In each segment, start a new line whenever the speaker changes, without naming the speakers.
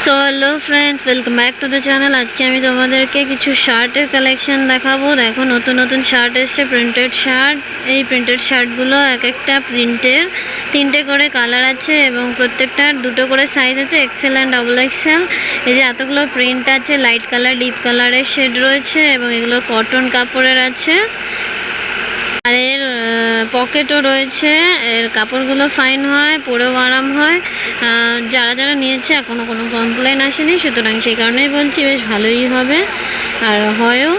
So hello friends, welcome back to the channel. আজকে আমি তোমাদেরকে কিছু শার্টের কালেকশন দেখাবো। দেখো, নতুন নতুন শার্ট এসছে, প্রিন্টেড শার্ট। এই প্রিন্টেড শার্টগুলো এক একটা প্রিন্টের 3টে করে কালার আছে এবং প্রত্যেকটার 2টো করে সাইজ আছে, এক্সেল অ্যান্ড ডবল এক্সেল। এই যে এতগুলো প্রিন্ট আছে, লাইট কালার, ডিপ কালারের শেড রয়েছে এবং এগুলো কটন কাপড়ের আছে। আর এর পকেটও রয়েছে। এর কাপড়গুলো ফাইন হয়, পরেও আরাম হয়। যারা যারা নিয়েছে এখনও কোনো কমপ্লেন আসেনি, সুতরাং সেই কারণেই বলছি বেশ ভালোই হবে আর হয়ও।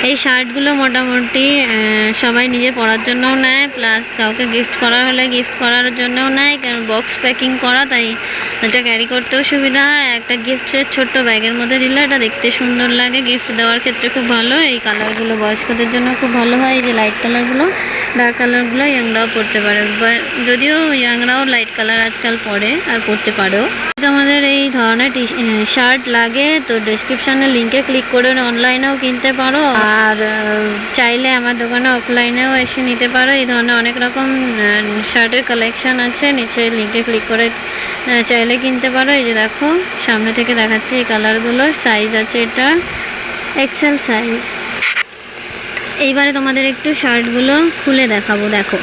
এই শার্টগুলো মোটামুটি সবাই নিজে পরার জন্যও নেয়, প্লাস কাউকে গিফট করার হলে গিফট করার জন্যও নেয়, কারণ বক্স প্যাকিং করা, তাই এটা ক্যারি করতেও সুবিধা হয়। একটা গিফটের ছোট্ট ব্যাগের মধ্যে দিলে এটা দেখতে সুন্দর লাগে, গিফট দেওয়ার ক্ষেত্রে খুব ভালো। এই কালারগুলো বয়স্কদের জন্য খুব ভালো হয়। এই যে লাইট কালারগুলো, ডার্ক কালারগুলো ইয়াংরাও পরতে পারে, যদিও ইয়াংরাও লাইট কালার আজকাল পরে আর পরতে পারেও। তোমাদের এই ধরনের শার্ট লাগে তো ডেসক্রিপশানে লিঙ্কে ক্লিক করে অনলাইনেও কিনতে পারো, আর চাইলে আমার দোকানে অফলাইনেও এসে নিতে পারো। এই ধরনের অনেক রকম শার্টের কালেকশান আছে, নিচে লিঙ্কে ক্লিক করে চাইলে কিনতে পারো। এই যে দেখো, সামনে থেকে দেখাচ্ছি এই কালারগুলো, সাইজ আছে এটা এক্সেল সাইজ। এইবারে তোমাদের একটু শার্টগুলো খুলে দেখাবো। দেখো,